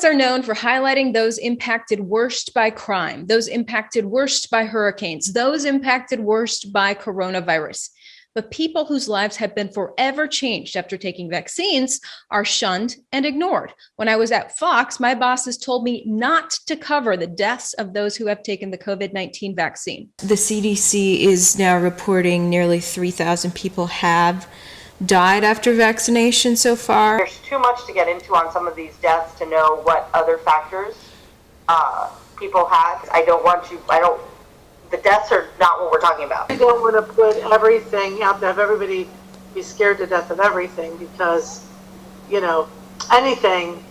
are known for highlighting those impacted worst by crime, those impacted worst by hurricanes, those impacted worst by coronavirus. But people whose lives have been forever changed after taking vaccines are shunned and ignored. When I was at Fox, my bosses told me not to cover the deaths of those who have taken the COVID-19 vaccine. The CDC is now reporting nearly 3,000 people have died after vaccination so far. There's too much to get into on some of these deaths to know what other factors people had. The deaths are not what we're talking about. I don't want to put everything out there, have everybody be scared to death of everything, because, anything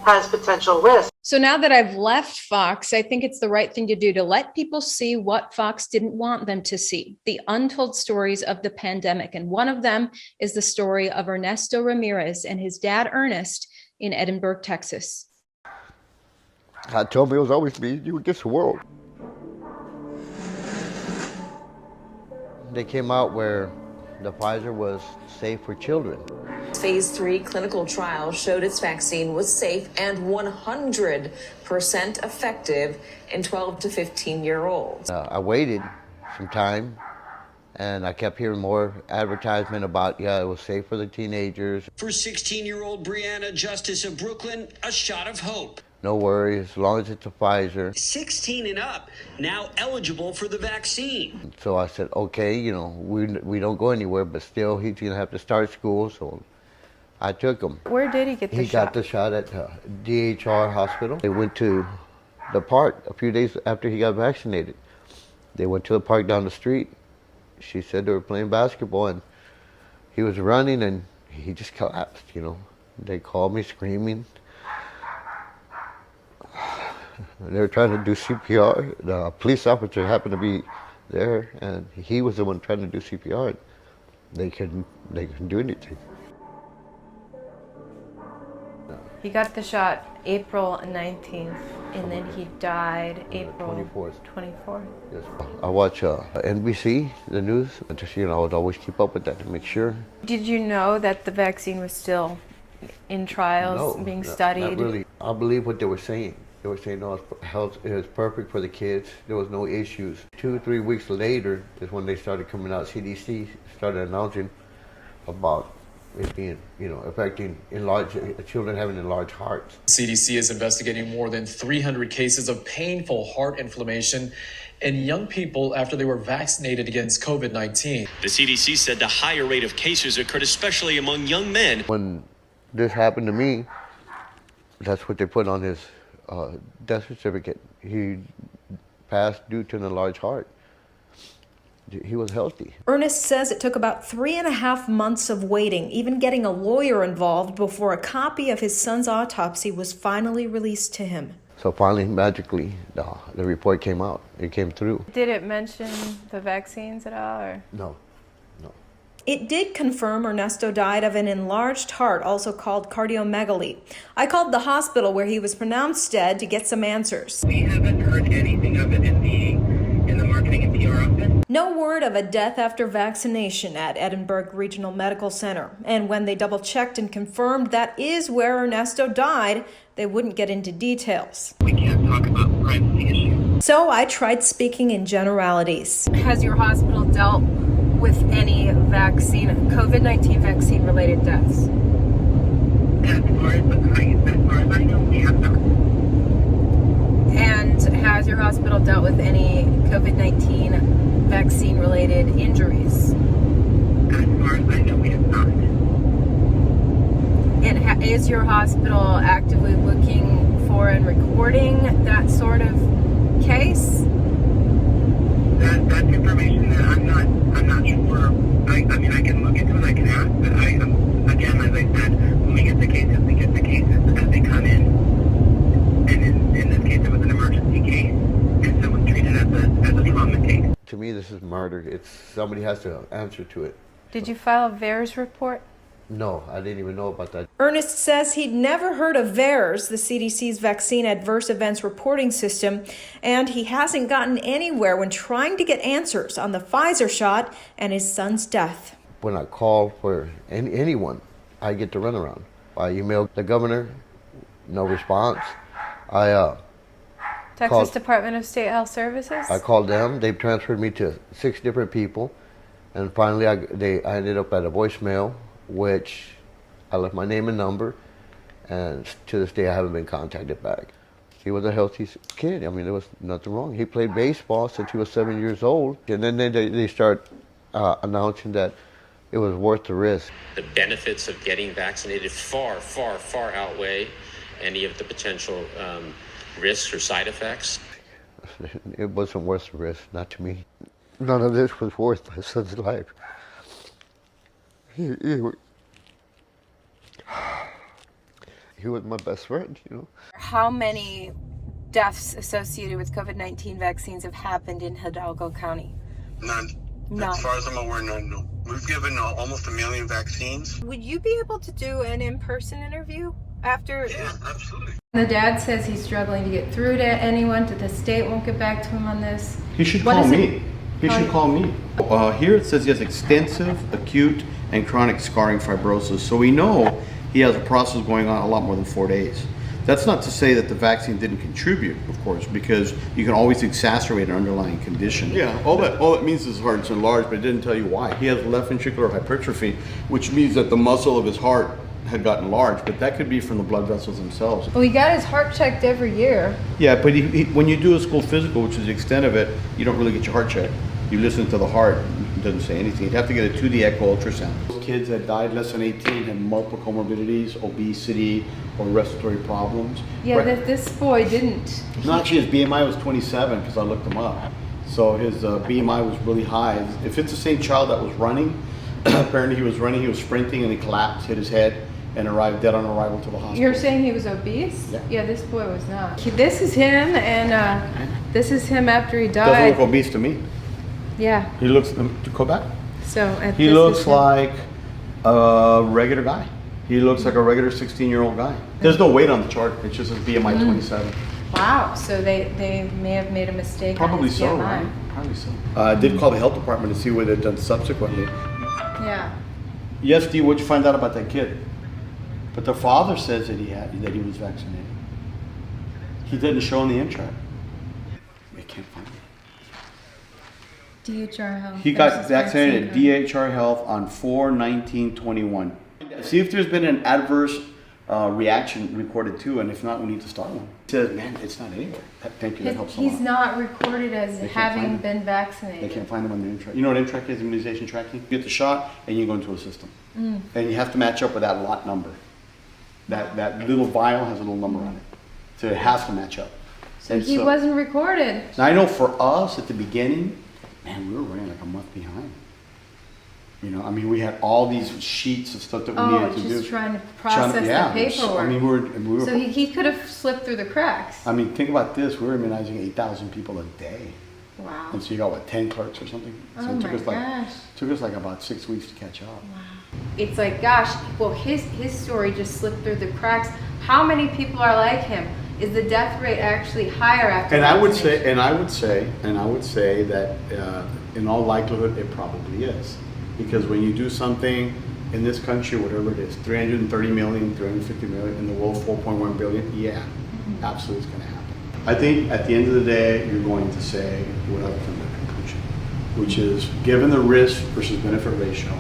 has potential risk. So now that I've left Fox, I think it's the right thing to do to let people see what Fox didn't want them to see, the untold stories of the pandemic. And one of them is the story of Ernesto Ramirez and his dad, Ernest, in Edinburgh, Texas. God told me it was always me, you against the world. They came out where the Pfizer was safe for children. Phase 3 clinical trial showed its vaccine was safe and 100% effective in 12 to 15-year-olds. I waited some time, and I kept hearing more advertisement about, it was safe for the teenagers. For 16-year-old Brianna Justice of Brooklyn, a shot of hope. No worries, as long as it's a Pfizer. 16 and up, now eligible for the vaccine. So I said, okay, we don't go anywhere, but still he's going to have to start school, so I took him. Where did he get the shot? He got the shot at DHR hospital. They went to the park a few days after he got vaccinated. They went to the park down the street. She said they were playing basketball, and he was running, and he just collapsed, They called me screaming. They were trying to do CPR. The police officer happened to be there, and he was the one trying to do CPR. They couldn't do anything. He got the shot April 19th, and then he died April 24th. Yes. I watch NBC, the news. I would always keep up with that to make sure. Did you know that the vaccine was still in trials, being studied? Not really. I believe what they were saying. They were saying, no, it was perfect for the kids. There was no issues. 2-3 weeks later is when they started coming out. CDC started announcing about it being, affecting children having enlarged hearts. CDC is investigating more than 300 cases of painful heart inflammation in young people after they were vaccinated against COVID-19. The CDC said the higher rate of cases occurred especially among young men. When this happened to me, that's what they put on his death certificate. He passed due to an enlarged heart. He was healthy. Ernest says it took about 3.5 months of waiting, even getting a lawyer involved, before a copy of his son's autopsy was finally released to him. So finally, magically, the report came out. It came through. Did it mention the vaccines at all? Or? No. It did confirm Ernesto died of an enlarged heart, also called cardiomegaly. I called the hospital where he was pronounced dead to get some answers. We haven't heard anything of it in the marketing and PR office. No word of a death after vaccination at Edinburgh Regional Medical Center. And when they double-checked and confirmed that is where Ernesto died, they wouldn't get into details. We can't talk about privacy issues. So I tried speaking in generalities. Has your hospital dealt with any COVID-19 vaccine related deaths? As far as I know, we have not. And has your hospital dealt with any COVID-19 vaccine related injuries? As far as I know, we have not. And is your hospital actively looking for and recording that sort of case? That's information that I'm not sure. I can look into it, I can ask, but again, as I said, when we get the cases as they come in. And in this case, it was an emergency case, and so it was treated as a trauma case. To me, this is murder. Somebody has to answer to it. Did you file a VAERS report? No, I didn't even know about that. Ernest says he'd never heard of VAERS, the CDC's Vaccine Adverse Events Reporting System, and he hasn't gotten anywhere when trying to get answers on the Pfizer shot and his son's death. When I call for anyone, I get the runaround. I emailed the governor no response. I Texas called, Department of State Health Services? I called them. They transferred me to 6 different people. And finally, I ended up at a voicemail, which I left my name and number. And to this day, I haven't been contacted back. He was a healthy kid. I mean, there was nothing wrong. He played baseball since he was 7 years old. And then they start announcing that it was worth the risk. The benefits of getting vaccinated far, far, far outweigh any of the potential risks or side effects. It wasn't worth the risk, not to me. None of this was worth my son's life. He was my best friend, you know. How many deaths associated with COVID-19 vaccines have happened in Hidalgo County? None. None. As far as I'm aware, none. No. We've given almost 1 million vaccines. Would you be able to do an in-person interview after? Yeah, absolutely. The dad says he's struggling to get through to anyone, that the state won't get back to him on this. He should call me. He should call me. Here it says he has extensive, acute, and chronic scarring fibrosis. So we know he has a process going on a lot more than 4 days. That's not to say that the vaccine didn't contribute, of course, because you can always exacerbate an underlying condition. Yeah, all it means is his heart's enlarged, but it didn't tell you why. He has left ventricular hypertrophy, which means that the muscle of his heart had gotten large, but that could be from the blood vessels themselves. Well, he got his heart checked every year. Yeah, but when you do a school physical, which is the extent of it, you don't really get your heart checked. You listen to the heart, it doesn't say anything. You'd have to get a 2D echo ultrasound. Kids that died less than 18 had multiple comorbidities, obesity, or respiratory problems. Yeah, this boy didn't. No, actually his BMI was 27 because I looked him up. So his BMI was really high. If it's the same child that was running, apparently he was sprinting and he collapsed, hit his head, and arrived dead on arrival to the hospital. You're saying he was obese? Yeah. This boy was not. This is him, and this is him after he died. Doesn't look obese to me. Yeah. He looks, to go back. So he looks like a regular guy. He looks like a regular 16-year-old guy. There's no weight on the chart. It's just his BMI 27. Wow. So they may have made a mistake. Probably so, right? Probably so. I did call the health department to see what they've done subsequently. Yeah. Yes, Dee, what'd you find out about that kid? But the father says that he was vaccinated. He didn't show in the M-chart. We can't find it. DHR Health. He got vaccinated at DHR Health on 4/19/21. See if there's been an adverse reaction recorded too, and if not, we need to start one. He says, man, it's not anywhere. Thank you, that helps a lot. He's not recorded as having been vaccinated. They can't find him on the M-track. You know what M-track is, immunization tracking? You get the shot and you go into a system. And you have to match up with that lot number. That little vial has a little number on it. So it has to match up. So he wasn't recorded. Now I know for us at the beginning, man, we were running like a month behind. You know, I mean, we had all these sheets of stuff that we needed to do. Just trying to process the paperwork. I mean, we were. So he could have slipped through the cracks. I mean, think about this. We were immunizing 8,000 people a day. Wow. And so you got, what, 10 clerks or something? So it took us took us like about 6 weeks to catch up. Wow. It's like, gosh, well, his story just slipped through the cracks. How many people are like him? Is the death rate actually higher after? And I would say that in all likelihood, it probably is. Because when you do something in this country, whatever it is, 330 million, 350 million, in the world 4.1 billion, absolutely it's going to happen. I think at the end of the day, you're going to say what I've come to the conclusion, which is given the risk versus benefit ratio,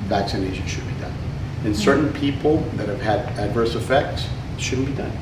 vaccination should be done. In certain people that have had adverse effects, it shouldn't be done.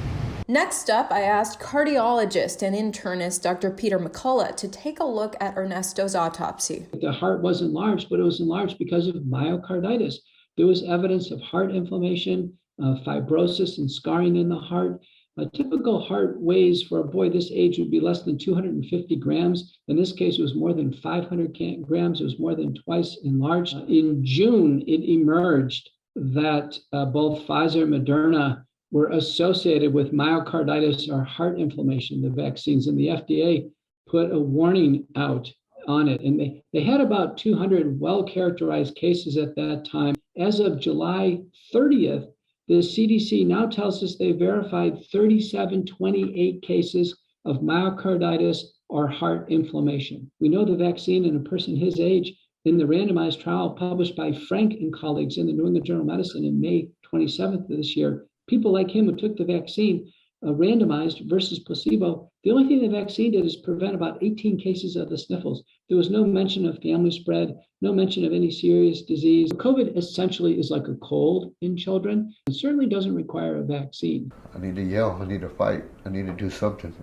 Next up, I asked cardiologist and internist Dr. Peter McCullough to take a look at Ernesto's autopsy. The heart was enlarged, but it was enlarged because of myocarditis. There was evidence of heart inflammation, fibrosis, and scarring in the heart. A typical heart weighs for a boy this age would be less than 250 grams. In this case, it was more than 500 grams. It was more than twice enlarged. In June, it emerged that both Pfizer and Moderna were associated with myocarditis or heart inflammation, the vaccines, and the FDA put a warning out on it. And they had about 200 well-characterized cases at that time. As of July 30th, the CDC now tells us they verified 3728 cases of myocarditis or heart inflammation. We know the vaccine in a person his age in the randomized trial published by Frank and colleagues in the New England Journal of Medicine in May 27th of this year, people like him who took the vaccine randomized versus placebo, the only thing the vaccine did is prevent about 18 cases of the sniffles. There was no mention of family spread, no mention of any serious disease. COVID essentially is like a cold in children. It certainly doesn't require a vaccine. I need to yell, I need to fight, I need to do something.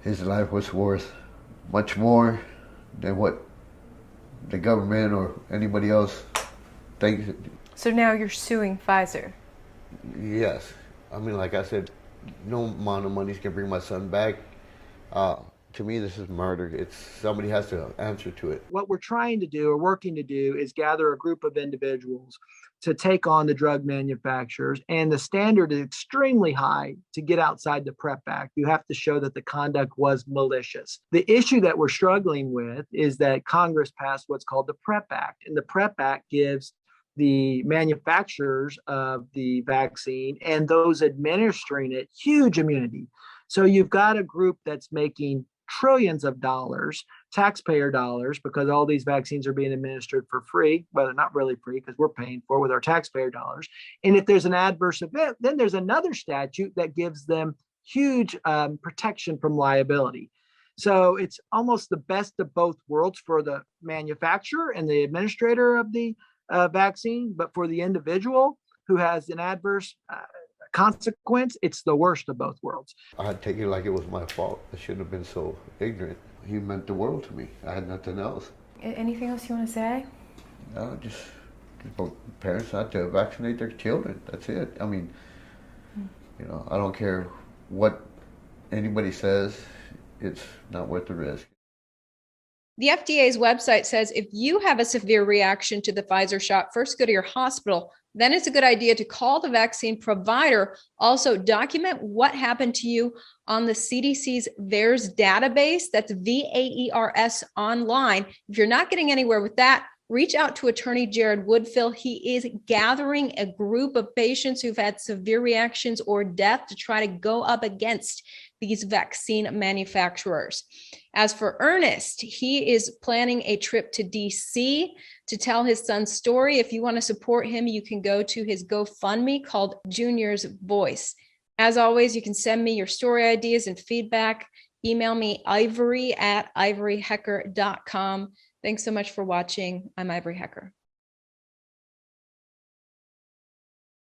His life was worth much more than what the government or anybody else thinks. So now you're suing Pfizer? Yes. I mean, like I said, no amount of money can bring my son back. To me, this is murder. Somebody has to answer to it. What we're trying to do or working to do is gather a group of individuals to take on the drug manufacturers. And the standard is extremely high to get outside the PrEP Act. You have to show that the conduct was malicious. The issue that we're struggling with is that Congress passed what's called the PrEP Act. And the PrEP Act gives the manufacturers of the vaccine and those administering it huge immunity. So you've got a group that's making trillions of dollars, taxpayer dollars, because all these vaccines are being administered for free. Well, they're not really free because we're paying for it with our taxpayer dollars. And if there's an adverse event, then there's another statute that gives them huge protection from liability. So it's almost the best of both worlds for the manufacturer and the administrator of the vaccine, but for the individual who has an adverse consequence, it's the worst of both worlds. I take it like it was my fault. I shouldn't have been so ignorant. He meant the world to me. I had nothing else. Anything else you want to say? No, just parents have to vaccinate their children. That's it. I mean, I don't care what anybody says. It's not worth the risk. The FDA's website says if you have a severe reaction to the Pfizer shot, first go to your hospital. Then it's a good idea to call the vaccine provider. Also, document what happened to you on the CDC's VAERS database. That's VAERS online. If you're not getting anywhere with that, reach out to attorney Jared Woodfill. He is gathering a group of patients who've had severe reactions or death to try to go up against these vaccine manufacturers. As for Ernest, he is planning a trip to DC to tell his son's story. If you want to support him, you can go to his GoFundMe called Junior's Voice. As always, you can send me your story ideas and feedback. Email me ivory@ivoryhecker.com. Thanks so much for watching. I'm Ivory Hecker.